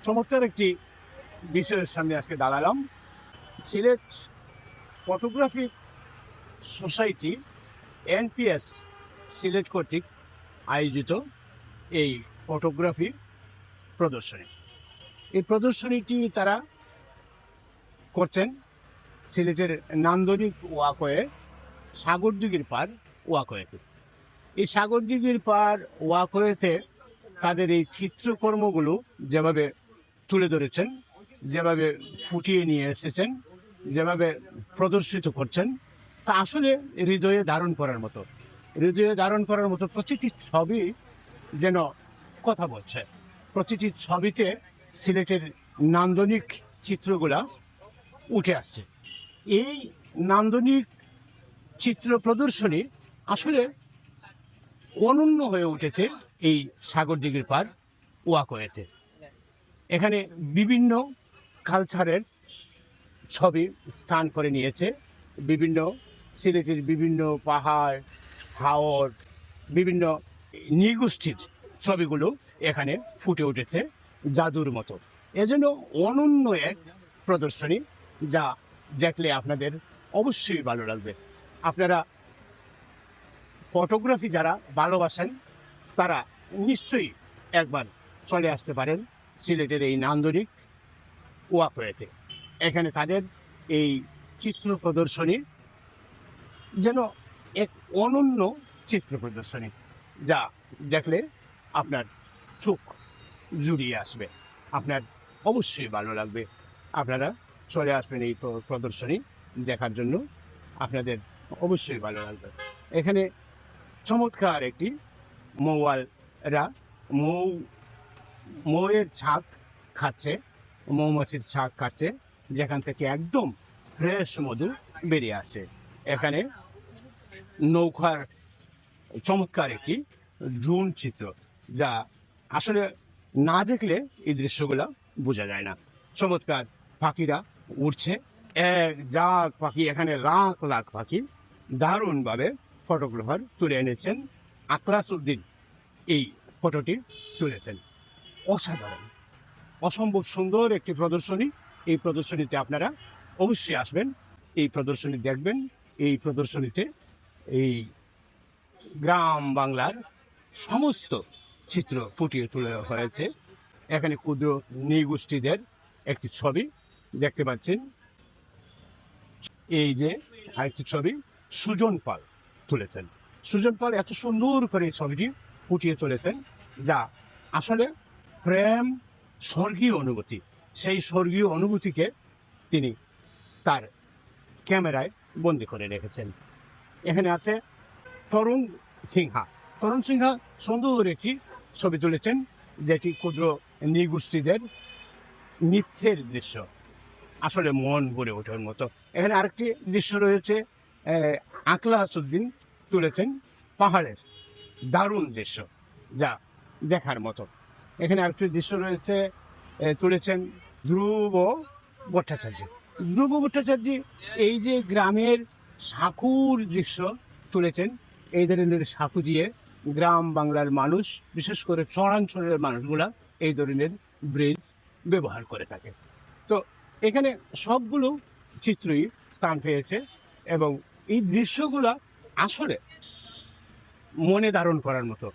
চমৎকার একটি বিষয়ের সামনে আজকে দাঁড়ালাম। Sylhet photography society NPS Sylhet কর্তৃক আয়োজিত এই ফটোগ্রাফি প্রদর্শনী। এই প্রদর্শনীটি তারা করছেন সিলেটের নান্দনিক ওয়াকওয়ে সাগরদিঘির পার ওয়াকওয়েতে। এই সাগরদিঘির পার ওয়াকওয়েতে তাদের এই চিত্রকর্মগুলো যেভাবে তুলে ধরেছেন, যেভাবে ফুটিয়ে নিয়ে এসেছেন, যেভাবে প্রদর্শিত করছেন, তা আসলে হৃদয়ে ধারণ করার মতো। হৃদয়ে ধারণ করার মতো প্রতিটি ছবি যেন কথা বলছে। প্রতিটি ছবিতে সিলেটের নান্দনিক চিত্রগুলা উঠে আসছে। এই নান্দনিক চিত্র প্রদর্শনী আসলে অনন্য হয়ে উঠেছে এই সাগরদিঘির পার ওয়াকওয়েতে। এখানে বিভিন্ন কালচারের ছবি স্থান করে নিয়েছে। বিভিন্ন সিলেটের বিভিন্ন পাহাড়, হাওর, বিভিন্ন নৃগোষ্ঠীর ছবিগুলো এখানে ফুটে উঠেছে জাদুর মতো। এজন্য অনন্য এক প্রদর্শনী, যা দেখলে আপনাদের অবশ্যই ভালো লাগবে। আপনারা ফটোগ্রাফি যারা ভালোবাসেন তারা নিশ্চয়ই একবার চলে আসতে পারেন সিলেটের এই নান্দনিক ওয়াকওয়েতে। এখানে তাদের এই চিত্র প্রদর্শনী যেন এক অনন্য চিত্র প্রদর্শনী, যা দেখলে আপনার চোখ জুড়িয়ে আসবে, আপনার অবশ্যই ভালো লাগবে। আপনারা চলে আসবেন এই প্রদর্শনী দেখার জন্য, আপনাদের অবশ্যই ভালো লাগবে। এখানে চমৎকার একটি মৌয়ালরা মৌয়ের ছাক খাচ্ছে, মৌমাছির ছাক খাচ্ছে, যেখান থেকে একদম ফ্রেশ মধু বেরিয়ে আসে। এখানে নৌকার চমৎকার একটি ড্রোন চিত্র, যা আসলে না দেখলে এই দৃশ্যগুলো বোঝা যায় না। চমৎকার পাখিরা উড়ছে, এক লাখ পাখি, এখানে লাখ লাখ পাখি দারুণভাবে ফটোগ্রাফার তুলে এনেছেন। আকলাস উদ্দিন এই ফটোটি তুলেছেন। অসাধারণ, অসম্ভব সুন্দর একটি প্রদর্শনী। এই প্রদর্শনীতে আপনারা অবশ্যই আসবেন, এই প্রদর্শনী দেখবেন। এই প্রদর্শনীতে এই গ্রাম বাংলার সমস্ত চিত্র ফুটিয়ে তোলা হয়েছে। এখানে ক্ষুদ্র নৃগোষ্ঠীদের একটি ছবি দেখতে পাচ্ছেন। এই যে আরেকটি ছবি সুজন পাল তুলেছেন। সুজন পাল এত সুন্দর করে ছবিটি ফুটিয়ে তুলেছেন, যা আসলে প্রেম, স্বর্গীয় অনুভূতি। সেই স্বর্গীয় অনুভূতিকে তিনি তার ক্যামেরায় বন্দি করে রেখেছেন। এখানে আছে তরুণ সিনহা। তরুণ সিনহা সুন্দর একটি ছবি তুলেছেন, যেটি ক্ষুদ্র নৃগোষ্ঠীদের নৃত্যের দৃশ্য, আসলে মন ভরে ওঠার মতো। এখানে আরেকটি দৃশ্য রয়েছে, আকলাস উদ্দিন তুলেছেন পাহাড়ের দারুণ দৃশ্য, যা দেখার মতো। এখানে আরেকটি দৃশ্য রয়েছে, তুলেছেন ধ্রুব ভট্টাচার্য। ধ্রুব ভট্টাচার্য এই যে গ্রামের সাঁকুর দৃশ্য তুলেছেন। এই ধরনের সাঁকু দিয়ে গ্রাম বাংলার মানুষ, বিশেষ করে চরাঞ্চলের মানুষগুলা এই ধরনের ব্রিজ ব্যবহার করে থাকে। তো এখানে সবগুলো চিত্রই স্থান পেয়েছে, এবং এই দৃশ্যগুলো আসলে মনে ধারণ করার মতো।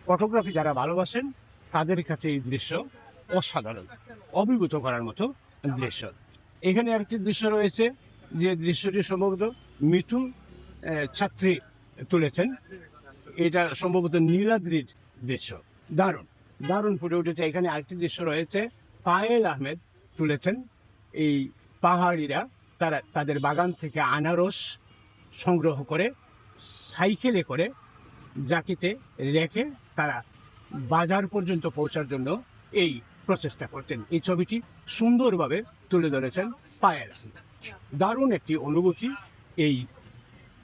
ফটোগ্রাফি যারা ভালোবাসেন তাদের কাছে এই দৃশ্য অসাধারণ, অভিভূত করার মতো দৃশ্য। এখানে আরেকটি দৃশ্য রয়েছে, যে দৃশ্যটি সম্ভবত মিঠু ছাত্রী তুলেছেন। এটা সম্ভবত নীলাদ্রির দৃশ্য, দারুণ দারুণ ফুটে উঠেছে। এখানে আরেকটি দৃশ্য রয়েছে, পায়েল আহমেদ তুলেছেন। এই পাহাড়িরা তারা তাদের বাগান থেকে আনারস সংগ্রহ করে সাইকেলে করে জাকিতে রেখে তারা বাজার পর্যন্ত পৌঁছার জন্য এই প্রচেষ্টা করছেন। এই ছবিটি সুন্দরভাবে তুলে ধরেছেন পায়েল। দারুণ একটি অনুভূতি এই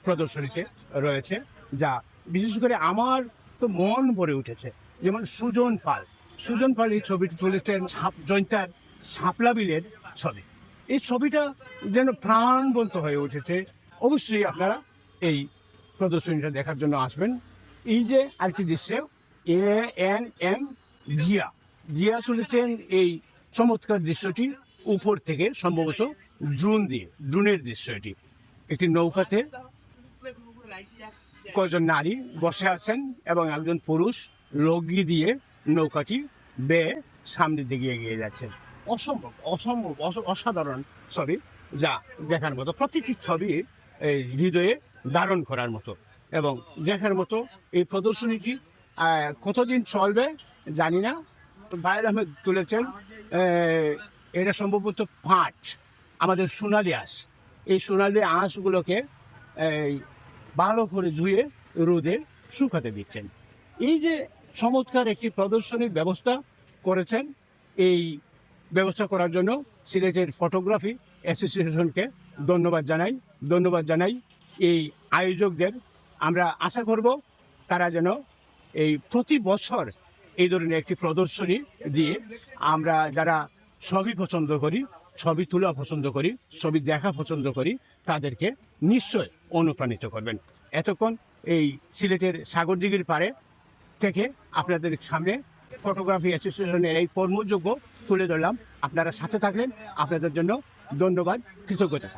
প্রদর্শনীতে রয়েছে, যা বিশেষ করে আমার তো মন ভরে উঠেছে। যেমন সুজন পাল এই ছবিটি তুলেছেন জয়ন্তার শাপলা বিলের ছবি। এই ছবিটা যেন প্রাণবন্ত হয়ে উঠেছে। অবশ্যই আপনারা এই প্রদর্শনীটা দেখার জন্য আসবেন। এই যে আরেকটি দৃশ্য, ANM জিয়া তুলেছেন এই চমৎকার দৃশ্যটি উপর থেকে সম্ভবত ড্রোনের দৃশ্য এটি। একটি নৌকাতে কয়েকজন নারী বসে আছেন এবং একজন পুরুষ লগি দিয়ে নৌকাটি বেয়ে সামনের দিকে এগিয়ে যাচ্ছেন। অসাধারণ ছবি, যা দেখার মতো। প্রতিটি ছবি এই হৃদয়ে ধারণ করার মতো এবং দেখার মতো। এই প্রদর্শনীটি কতদিন চলবে জানি না। ভাইয়ের আহমেদ তুলেছেন এটা সম্ভবত পাট, আমাদের সোনালি আঁশ। এই সোনালি আঁশগুলোকে ভালো করে ধুয়ে রোদে শুকাতে দিচ্ছেন। এই যে চমৎকার একটি প্রদর্শনীর ব্যবস্থা করেছেন, এই ব্যবস্থা করার জন্য সিলেটের ফটোগ্রাফি অ্যাসোসিয়েশনকে ধন্যবাদ জানাই এই আয়োজকদের। আমরা আশা করব তারা যেন এই প্রতি বছর এই ধরনের একটি প্রদর্শনী দিয়ে আমরা যারা ছবি পছন্দ করি, ছবি তোলা পছন্দ করি, ছবি দেখা পছন্দ করি, তাদেরকে নিশ্চয় অনুপ্রাণিত করবেন। এতক্ষণ এই সিলেটের সাগরদিঘির পাড়ে থেকে আপনাদের সামনে ফটোগ্রাফি অ্যাসোসিয়েশনের এই কর্মযোগ্য তুলে ধরলাম। আপনারা সাথে থাকলেন, আপনাদের জন্য ধন্যবাদ, কৃতজ্ঞতা।